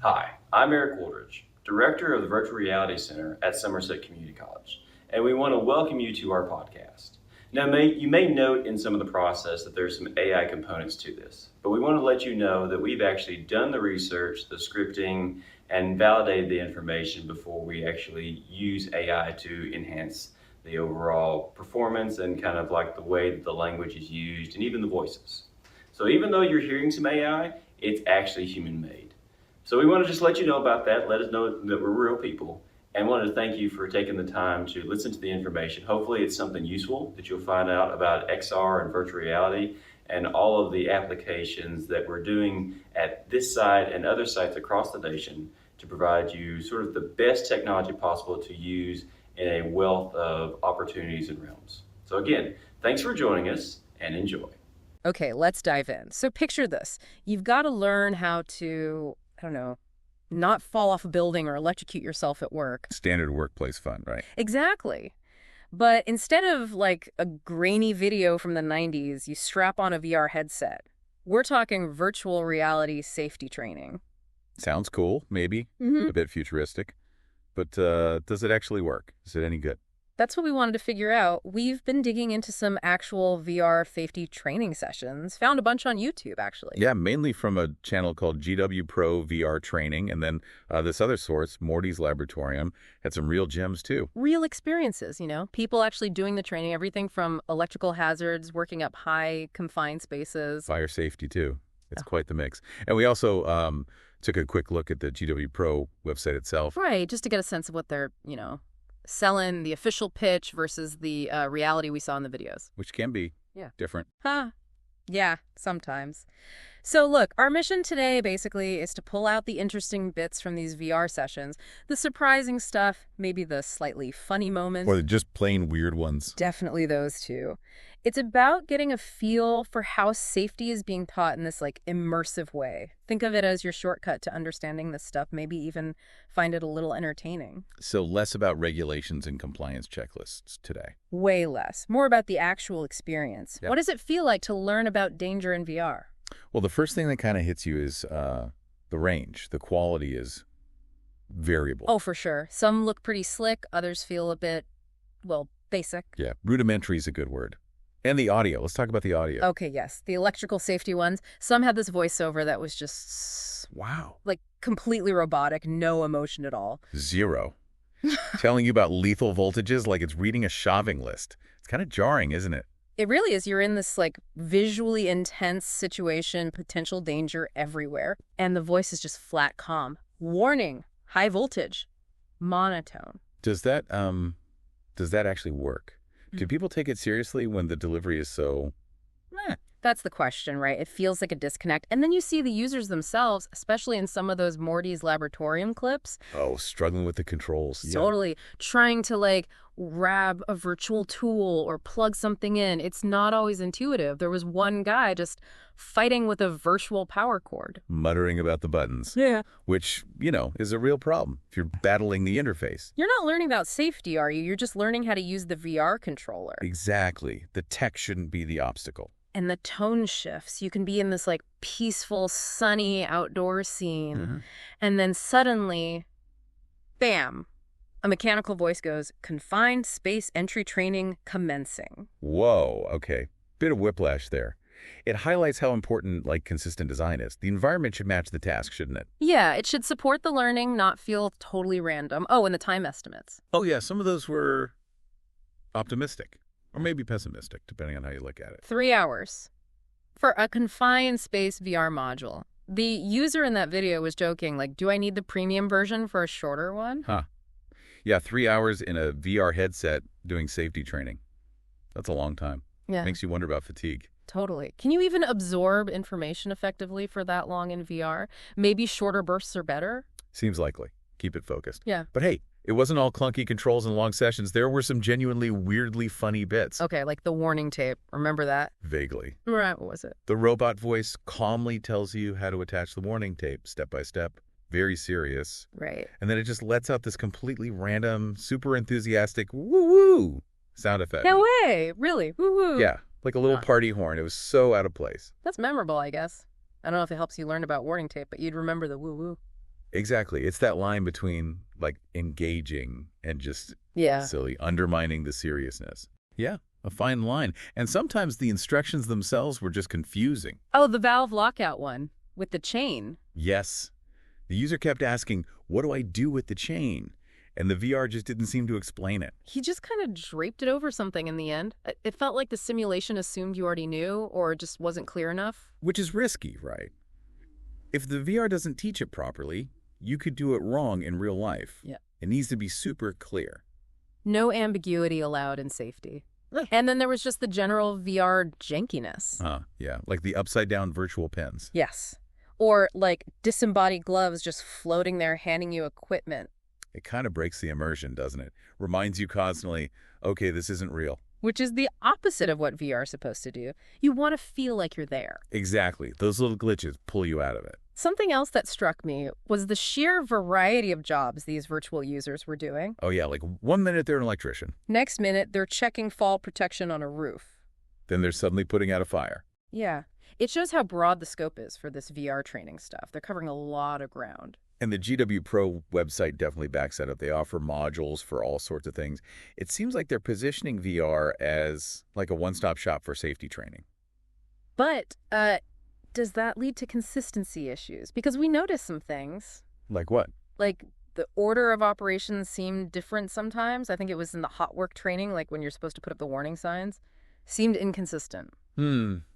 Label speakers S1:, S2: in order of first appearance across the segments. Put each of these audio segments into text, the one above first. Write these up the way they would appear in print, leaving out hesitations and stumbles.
S1: Hi, I'm Eric Woolridge, Director of the Virtual Reality Center at Somerset Community College, and we want to welcome you to our podcast. Now, you may note in some of the process that there's some AI components to this, but we want to let you know that we've actually done the research, the scripting, and validated the information before we actually use AI to enhance the overall performance and kind of like the way that the language is used and even the voices. So even though you're hearing some AI, it's actually human made. So we want to just let you know about that, let us know that we're real people, and wanted to thank you for taking the time to listen to the information. Hopefully it's something useful that you'll find out about XR and virtual reality and all of the applications that we're doing at this site and other sites across the nation to provide you sort of the best technology possible to use in a wealth of opportunities and realms. So again, thanks for joining us and enjoy.
S2: Okay, let's dive in. So picture this. You've got to learn how to, I don't know, not fall off a building or electrocute yourself at work.
S3: Standard workplace fun, right?
S2: Exactly. But instead of like a grainy video from the 90s, you strap on a VR headset. We're talking virtual reality safety training.
S3: Sounds cool, maybe. A bit futuristic. But does it actually work? Is it any good?
S2: That's what we wanted to figure out. We've been digging into some actual VR safety training sessions. Found a bunch on YouTube, actually.
S3: Yeah, mainly from a channel called GW Pro VR Training. And then this other source, Morty's Laboratorium, had some real gems, too.
S2: Real experiences, you know? People actually doing the training, everything from electrical hazards, working up high confined spaces.
S3: Fire safety, too. It's quite the mix. And we also took a quick look at the GW Pro website itself.
S2: Right, just to get a sense of what they're, selling, the official pitch versus the reality we saw in the videos.
S3: Which can be different.
S2: Yeah, sometimes. So look, our mission today basically is to pull out the interesting bits from these VR sessions, the surprising stuff, maybe the slightly funny moments.
S3: Or the just plain weird ones.
S2: Definitely those two. It's about getting a feel for how safety is being taught in this like immersive way. Think of it as your shortcut to understanding this stuff, maybe even find it a little entertaining.
S3: So less about regulations and compliance checklists today.
S2: Way less. More about the actual experience.
S3: Yep.
S2: What does it feel like to learn about danger in VR?
S3: Well, the first thing that kind of hits you is the range. The quality is variable.
S2: Oh, for sure. Some look pretty slick. Others feel a bit, basic.
S3: Yeah, rudimentary is a good word. And the audio. Let's talk about the audio.
S2: Okay, yes. The electrical safety ones. Some had this voiceover that was just...
S3: Wow.
S2: Like completely robotic, no emotion at all.
S3: Zero. Telling you about lethal voltages like it's reading a shopping list. It's kind of jarring, isn't it?
S2: It really is. You're in this like visually intense situation, potential danger everywhere. And the voice is just flat calm. Warning, high voltage, monotone.
S3: Does that actually work? Do people take it seriously when the delivery is so,
S2: That's the question, right? It feels like a disconnect. And then you see the users themselves, especially in some of those Morty's Laboratorium clips.
S3: Oh, struggling with the controls.
S2: Totally. Trying to like grab a virtual tool or plug something in. It's not always intuitive. There was one guy just fighting with a virtual power cord.
S3: Muttering about the buttons.
S2: Yeah.
S3: Which, is a real problem if you're battling the interface.
S2: You're not learning about safety, are you? You're just learning how to use the VR controller.
S3: Exactly. The tech shouldn't be the obstacle.
S2: And the tone shifts. You can be in this like peaceful, sunny outdoor scene. And then suddenly, bam, a mechanical voice goes, confined space entry training commencing.
S3: Whoa, okay. Bit of whiplash there. It highlights how important consistent design is. The environment should match the task, shouldn't it?
S2: Yeah, it should support the learning, not feel totally random. Oh, and the time estimates.
S3: Oh yeah, some of those were optimistic. Or maybe pessimistic, depending on how you look at it.
S2: 3 hours for a confined space VR module. The user in that video was joking, like, do I need the premium version for a shorter one?
S3: Yeah, 3 hours in a VR headset doing safety training. That's a long time.
S2: Yeah.
S3: Makes you wonder about fatigue.
S2: Totally. Can you even absorb information effectively for that long in VR? Maybe shorter bursts are better?
S3: Seems likely. Keep it focused.
S2: Yeah.
S3: But hey, it wasn't all clunky controls and long sessions. There were some genuinely weirdly funny bits.
S2: Okay, like the warning tape. Remember that?
S3: Vaguely.
S2: Right, what was it?
S3: The robot voice calmly tells you how to attach the warning tape step by step. Very serious.
S2: Right.
S3: And then it just lets out this completely random, super enthusiastic woo-woo sound effect.
S2: No way! Really? Woo-woo!
S3: Yeah, like a little party horn. It was so out of place.
S2: That's memorable, I guess. I don't know if it helps you learn about warning tape, but you'd remember the woo-woo.
S3: Exactly. It's that line between, like, engaging and just
S2: Yeah.
S3: silly, undermining the seriousness. Yeah, a fine line. And sometimes the instructions themselves were just confusing.
S2: Oh, the valve lockout one with the chain.
S3: Yes. The user kept asking, what do I do with the chain? And the VR just didn't seem to explain it.
S2: He just kind of draped it over something in the end. It felt like the simulation assumed you already knew or just wasn't clear enough.
S3: Which is risky, right? If the VR doesn't teach it properly, you could do it wrong in real life.
S2: Yeah.
S3: It needs to be super clear.
S2: No ambiguity allowed in safety. And then there was just the general VR jankiness.
S3: Yeah, like the upside-down virtual pens.
S2: Yes. Or like disembodied gloves just floating there handing you equipment.
S3: It kind of breaks the immersion, doesn't it? Reminds you constantly, okay, this isn't real.
S2: Which is the opposite of what VR is supposed to do. You want to feel like you're there.
S3: Exactly. Those little glitches pull you out of it.
S2: Something else that struck me was the sheer variety of jobs these virtual users were doing.
S3: Oh yeah, like 1 minute they're an electrician.
S2: Next minute, they're checking fall protection on a roof.
S3: Then they're suddenly putting out a fire.
S2: Yeah. It shows how broad the scope is for this VR training stuff. They're covering a lot of ground.
S3: And the GW Pro website definitely backs that up. They offer modules for all sorts of things. It seems like they're positioning VR as like a one-stop shop for safety training.
S2: But does that lead to consistency issues? Because we noticed some things.
S3: Like what?
S2: Like the order of operations seemed different sometimes. I think it was in the hot work training, like when you're supposed to put up the warning signs. Seemed inconsistent.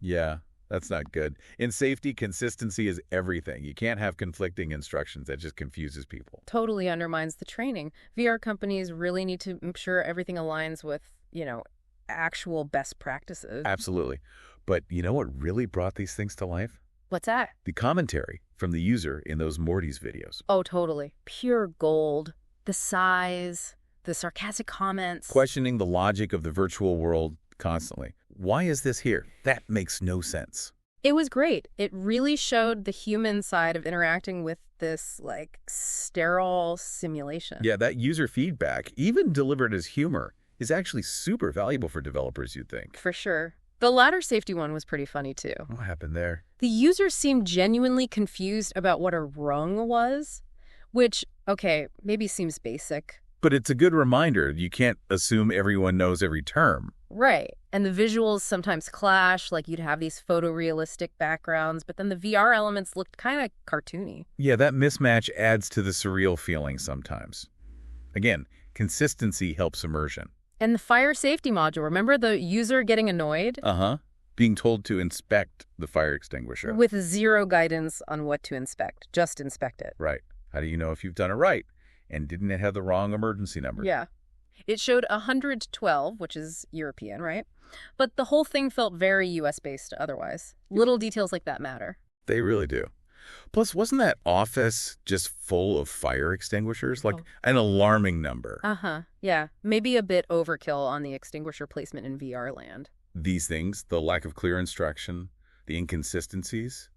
S3: Yeah. That's not good. In safety, consistency is everything. You can't have conflicting instructions. That just confuses people.
S2: Totally undermines the training. VR companies really need to make sure everything aligns with, actual best practices.
S3: Absolutely. But you know what really brought these things to life?
S2: What's that?
S3: The commentary from the user in those Morty's videos.
S2: Oh, totally. Pure gold. The size, the sarcastic comments.
S3: Questioning the logic of the virtual world constantly. Why is this here? That makes no sense.
S2: It was great. It really showed the human side of interacting with this, sterile simulation.
S3: Yeah, that user feedback, even delivered as humor, is actually super valuable for developers, you'd think.
S2: For sure. The ladder safety one was pretty funny, too.
S3: What happened there?
S2: The users seemed genuinely confused about what a rung was, which, okay, maybe seems basic.
S3: But it's a good reminder. You can't assume everyone knows every term.
S2: Right. And the visuals sometimes clash, like you'd have these photorealistic backgrounds, but then the VR elements looked kind of cartoony.
S3: Yeah, that mismatch adds to the surreal feeling sometimes. Again, consistency helps immersion.
S2: And the fire safety module, remember the user getting annoyed?
S3: Being told to inspect the fire extinguisher.
S2: With zero guidance on what to inspect. Just inspect it.
S3: Right. How do you know if you've done it right? And didn't it have the wrong emergency number?
S2: Yeah. It showed 112, which is European, right? But the whole thing felt very US-based otherwise. Little details like that matter.
S3: They really do. Plus, wasn't that office just full of fire extinguishers? Like an alarming number.
S2: Yeah. Maybe a bit overkill on the extinguisher placement in VR land.
S3: These things, the lack of clear instruction, the inconsistencies,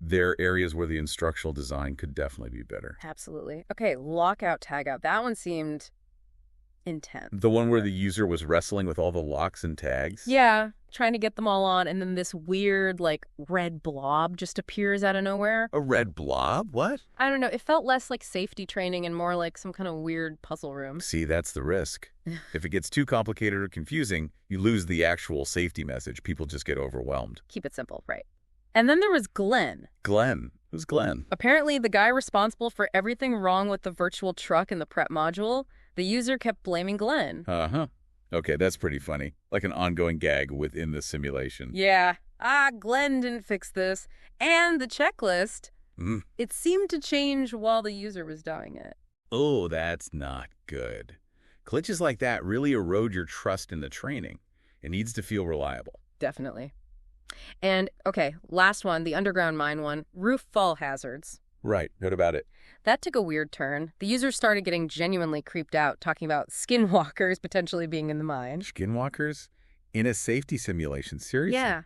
S3: they're areas where the instructional design could definitely be better.
S2: Absolutely. Okay, lockout, tagout. That one seemed intense.
S3: The one where the user was wrestling with all the locks and tags?
S2: Yeah, trying to get them all on, and then this weird, red blob just appears out of nowhere.
S3: A red blob? What?
S2: I don't know. It felt less like safety training and more like some kind of weird puzzle room.
S3: See, that's the risk. If it gets too complicated or confusing, you lose the actual safety message. People just get overwhelmed.
S2: Keep it simple, right? And then there was Glenn.
S3: Glenn? Who's Glenn?
S2: Apparently, the guy responsible for everything wrong with the virtual truck and the prep module. The user kept blaming Glenn.
S3: Okay, that's pretty funny. Like an ongoing gag within the simulation.
S2: Yeah. Glenn didn't fix this. And the checklist, it seemed to change while the user was doing it.
S3: Oh, that's not good. Glitches like that really erode your trust in the training. It needs to feel reliable.
S2: Definitely. And, okay, last one, the underground mine one, roof fall hazards.
S3: Right. What about it?
S2: That took a weird turn. The users started getting genuinely creeped out, talking about skinwalkers potentially being in the mine.
S3: Skinwalkers? In a safety simulation? Seriously?
S2: Yeah.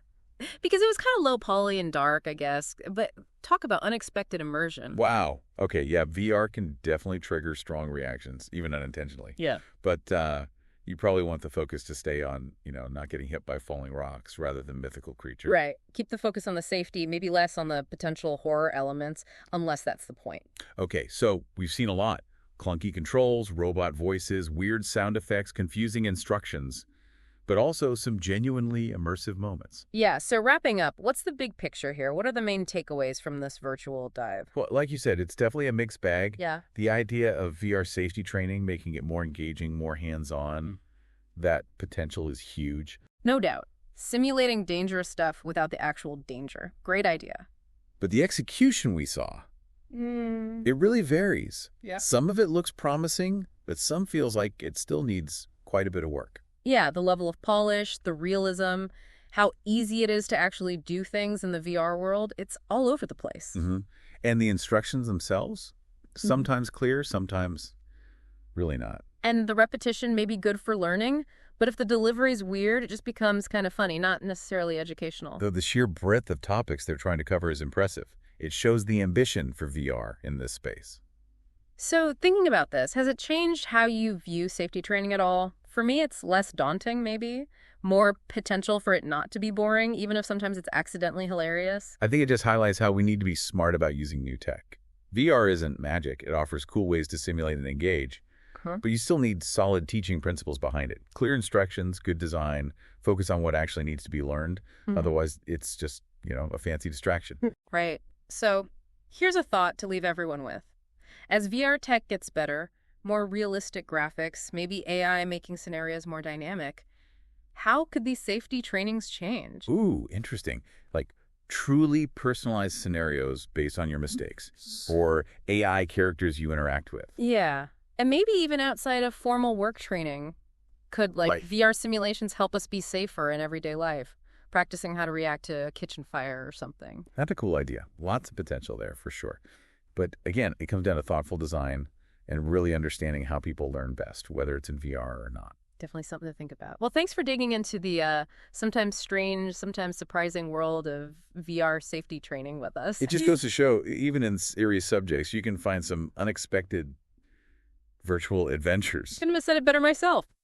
S2: Because it was kind of low poly and dark, I guess. But talk about unexpected immersion.
S3: Wow. Okay, yeah, VR can definitely trigger strong reactions, even unintentionally.
S2: Yeah.
S3: But You probably want the focus to stay on, not getting hit by falling rocks rather than mythical creatures.
S2: Right. Keep the focus on the safety, maybe less on the potential horror elements, unless that's the point.
S3: Okay, so we've seen a lot. Clunky controls, robot voices, weird sound effects, confusing instructions, but also some genuinely immersive moments.
S2: Yeah, so wrapping up, what's the big picture here? What are the main takeaways from this virtual dive?
S3: Well, like you said, it's definitely a mixed bag.
S2: Yeah.
S3: The idea of VR safety training, making it more engaging, more hands-on, that potential is huge.
S2: No doubt. Simulating dangerous stuff without the actual danger. Great idea.
S3: But the execution we saw, it really varies.
S2: Yeah.
S3: Some of it looks promising, but some feels like it still needs quite a bit of work.
S2: Yeah, the level of polish, the realism, how easy it is to actually do things in the VR world, it's all over the place.
S3: And the instructions themselves, sometimes clear, sometimes really not.
S2: And the repetition may be good for learning, but if the delivery's weird, it just becomes kind of funny, not necessarily educational.
S3: Though the sheer breadth of topics they're trying to cover is impressive. It shows the ambition for VR in this space.
S2: So thinking about this, has it changed how you view safety training at all? For me, it's less daunting, maybe. More potential for it not to be boring, even if sometimes it's accidentally hilarious.
S3: I think it just highlights how we need to be smart about using new tech. VR isn't magic. It offers cool ways to simulate and engage. But you still need solid teaching principles behind it. Clear instructions, good design, focus on what actually needs to be learned. Otherwise, it's just, a fancy distraction.
S2: Right. So here's a thought to leave everyone with. As VR tech gets better, more realistic graphics, maybe AI making scenarios more dynamic, how could these safety trainings change?
S3: Ooh, interesting. Like truly personalized scenarios based on your mistakes or AI characters you interact with.
S2: Yeah. And maybe even outside of formal work training, could VR simulations help us be safer in everyday life? Practicing how to react to a kitchen fire or something.
S3: That's a cool idea. Lots of potential there for sure. But again, it comes down to thoughtful design and really understanding how people learn best, whether it's in VR or not.
S2: Definitely something to think about. Well, thanks for digging into the sometimes strange, sometimes surprising world of VR safety training with us.
S3: It just goes to show, even in serious subjects, you can find some unexpected virtual adventures.
S2: Couldn't have said it better myself.